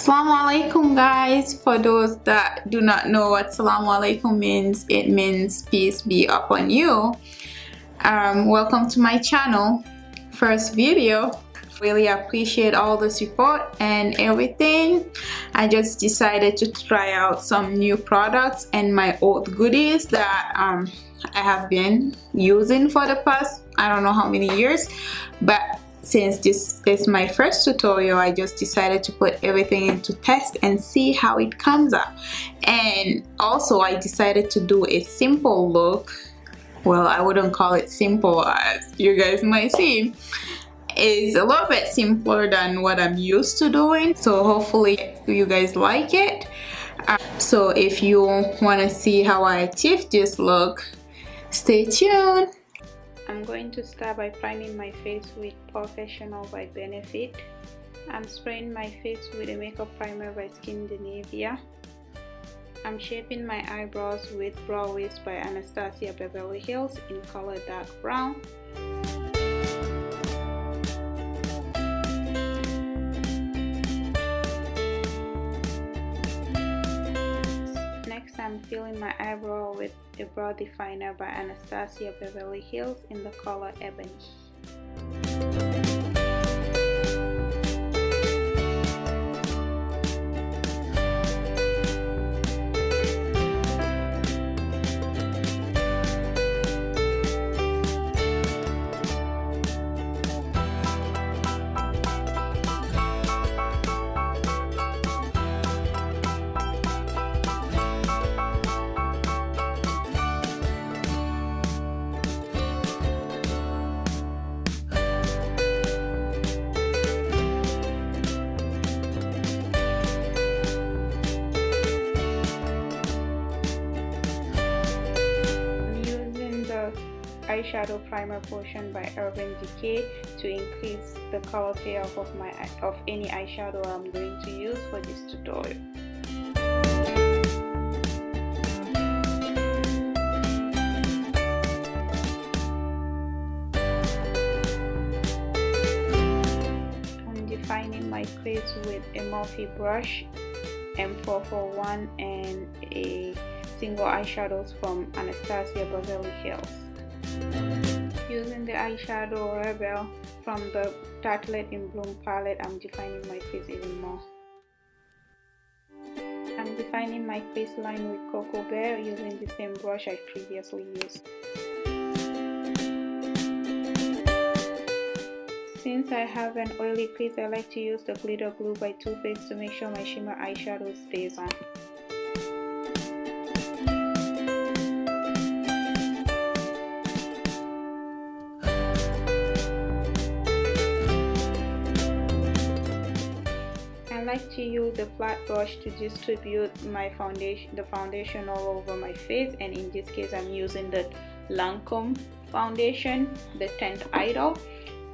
Assalamu alaikum guys. For those that do not know what Assalamu alaikum means, it means peace be upon you. Welcome to my channel. First video. Really appreciate all the support and everything. I just decided to try out some new products and my old goodies that I have been using for the past I don't know how many years, but since this is my first tutorial, I just decided to put everything into test and see how it comes up. And also I decided to do a simple look. Well, I wouldn't call it simple, as you guys might see. It's a little bit simpler than what I'm used to doing, so hopefully you guys like it. So if you want to see how I achieved this look, stay tuned. I'm going to start by priming my face with Pore Fessional by Benefit. I'm spraying my face with a makeup primer by Skindinavia. I'm shaping my eyebrows with Brow Wiz by Anastasia Beverly Hills in color dark brown. Next, I'm filling my eyebrow with a brow definer by Anastasia Beverly Hills in the color Ebony. Eyeshadow primer portion by Decay to increase the color payoff of any eyeshadow I'm going to use for this tutorial. I'm defining my crease with a Morphe brush, M441, and a single eyeshadows from Anastasia Beverly Hills. Using the eyeshadow Rebel from the Tartelette in Bloom palette, I'm defining my crease even more. I'm defining my crease line with Cocoa Bear using the same brush I previously used. Since I have an oily crease, I like to use the glitter glue by Too Faced to make sure my shimmer eyeshadow stays on. I like to use a flat brush to distribute my the foundation all over my face, and in this case I'm using the Lancôme foundation, the Teint Idole.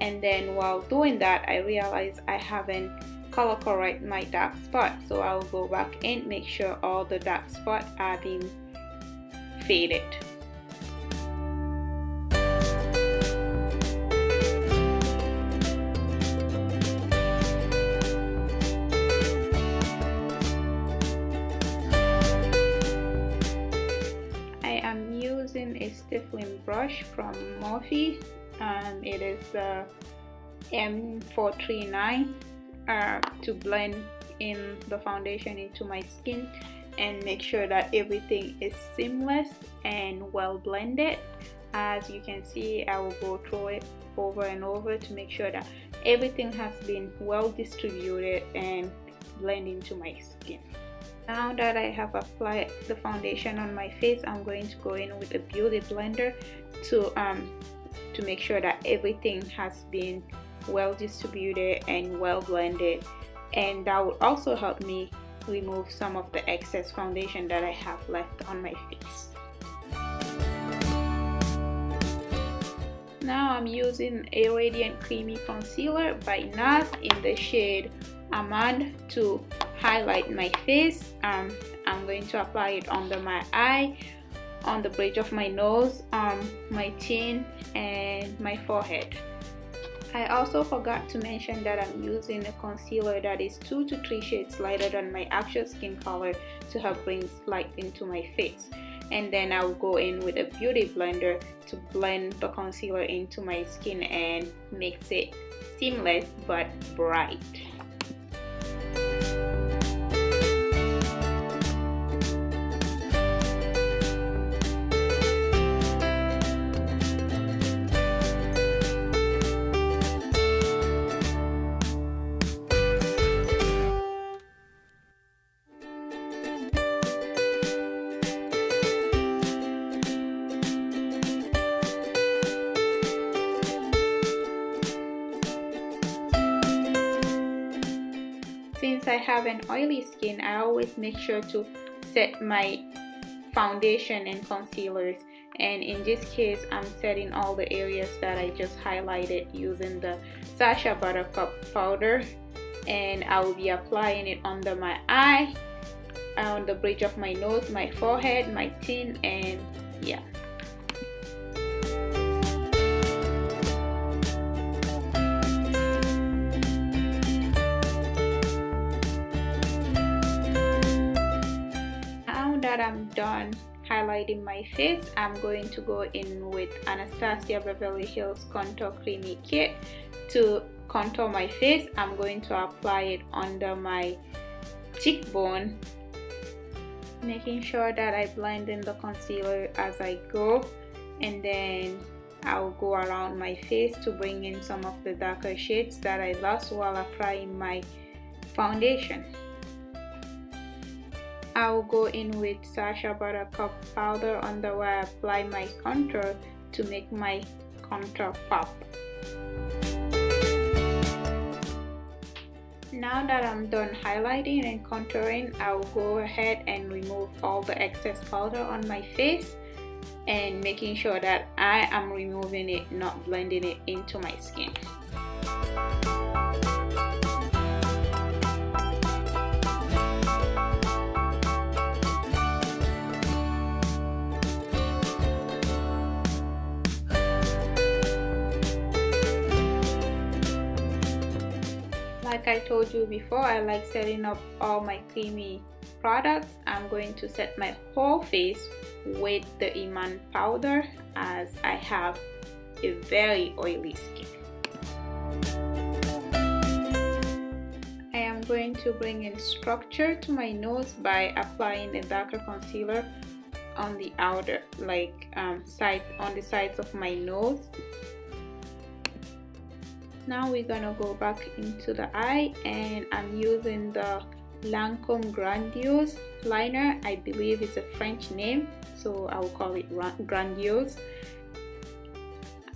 And then while doing that, I realized I haven't color correct my dark spot, so I'll go back and make sure all the dark spots are being faded. A stippling brush from Morphe. It is the M439 to blend in the foundation into my skin and make sure that everything is seamless and well blended. As you can see, I will go through it over and over to make sure that everything has been well distributed and blend into my skin. Now that I have applied the foundation on my face, I'm going to go in with a beauty blender to make sure that everything has been well distributed and well blended, and that will also help me remove some of the excess foundation that I have left on my face. Now I'm using a Radiant Creamy Concealer by Nars in the shade Almond to highlight my face. I'm going to apply it under my eye, on the bridge of my nose, my chin, and my forehead. I also forgot to mention that I'm using a concealer that is 2 to 3 shades lighter than my actual skin color to help bring light into my face. And then I'll go in with a beauty blender to blend the concealer into my skin and makes it seamless but bright. Since I have an oily skin, I always make sure to set my foundation and concealers, and in this case I'm setting all the areas that I just highlighted using the Sacha Buttercup powder, and I will be applying it under my eye, on the bridge of my nose, my forehead, my chin, and yeah. That I'm done highlighting my face, I'm going to go in with Anastasia Beverly Hills Contour Creamy Kit to contour my face. I'm going to apply it under my cheekbone, making sure that I blend in the concealer as I go, and then I'll go around my face to bring in some of the darker shades that I lost while applying my foundation. I'll go in with Sacha Buttercup powder under where I apply my contour to make my contour pop. Now that I'm done highlighting and contouring, I'll go ahead and remove all the excess powder on my face and making sure that I am removing it, not blending it into my skin. Like I told you before, I like setting up all my creamy products. I'm going to set my whole face with the Iman powder as I have a very oily skin. I am going to bring in structure to my nose by applying a darker concealer on the outer, on the sides of my nose. Now we're gonna go back into the eye, and I'm using the Lancôme Grandiose liner. I believe it's a French name, so I will call it Grandiose.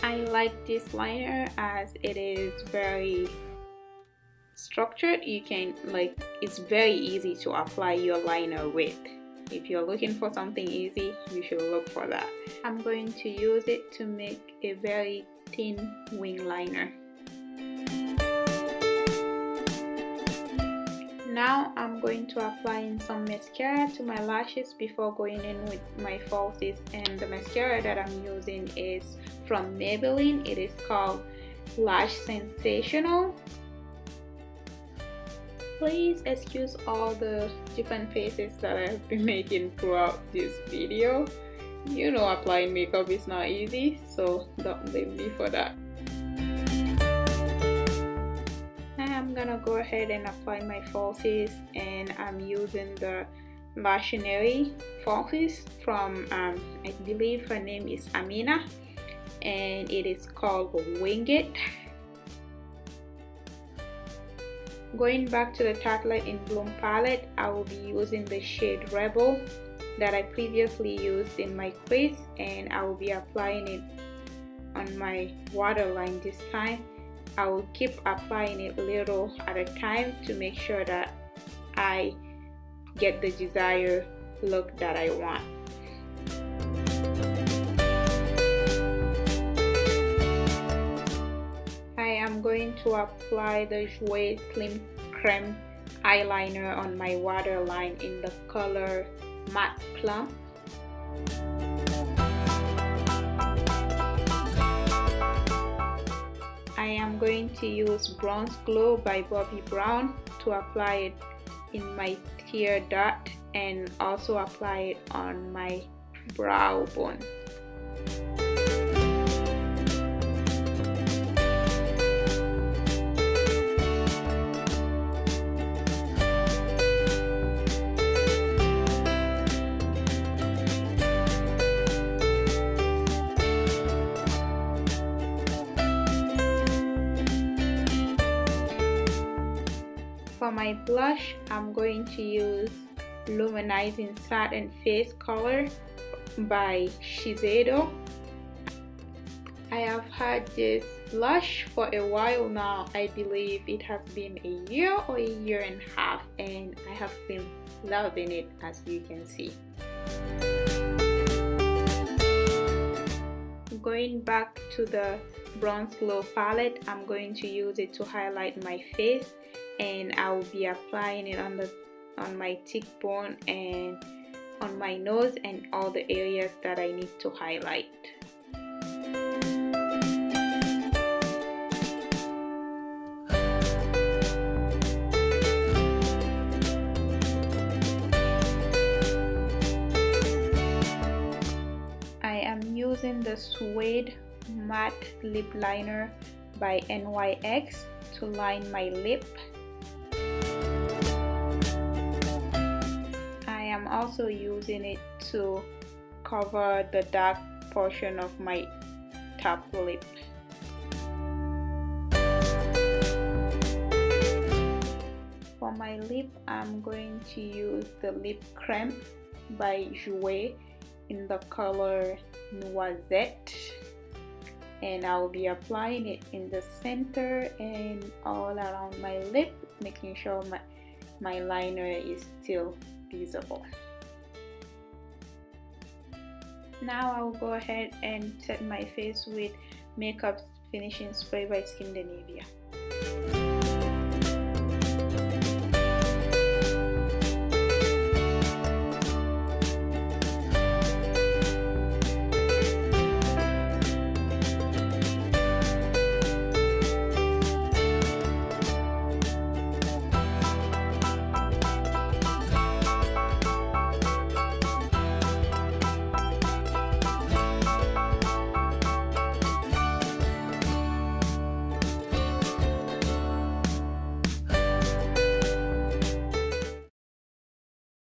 I like this liner as it is very structured. It's very easy to apply your liner with. If you're looking for something easy, you should look for that. I'm going to use it to make a very thin wing liner. Now I'm going to apply in some mascara to my lashes before going in with my falsies, and the mascara that I'm using is from Maybelline. It is called Lash Sensational. Please excuse all the different faces that I've been making throughout this video. You know, applying makeup is not easy, so don't blame me for that. I'm gonna go ahead and apply my falsies, and I'm using the Lashineri falsies from I believe her name is Amina, and it is called Wing It. Going back to the Tartelette in Bloom palette, I will be using the shade Rebel that I previously used in my crease, and I will be applying it on my waterline this time. I will keep applying it little at a time to make sure that I get the desired look that I want. I am going to apply the Jouer Slim Creme eyeliner on my waterline in the color Matte Plum. I am going to use Bronze Glow by Bobbi Brown to apply it in my tear dot and also apply it on my brow bone. For my blush, I'm going to use Luminizing Satin Face Color by Shideido. I have had this blush for a while now. I believe it has been a year or a year and a half, and I have been loving it, as you can see. Going back to the Bronze Glow palette, I'm going to use it to highlight my face, and I will be applying it on my cheekbone and on my nose and all the areas that I need to highlight. I am using the Suede Matte Lip Liner by NYX to line my lip. I am also using it to cover the dark portion of my top lip. For my lip, I'm going to use the lip cream by Jouer in the color Noisette, and I will be applying it in the center and all around my lip, making sure my liner is still visible. Now I will go ahead and set my face with Makeup Finishing Spray by Skindinavia.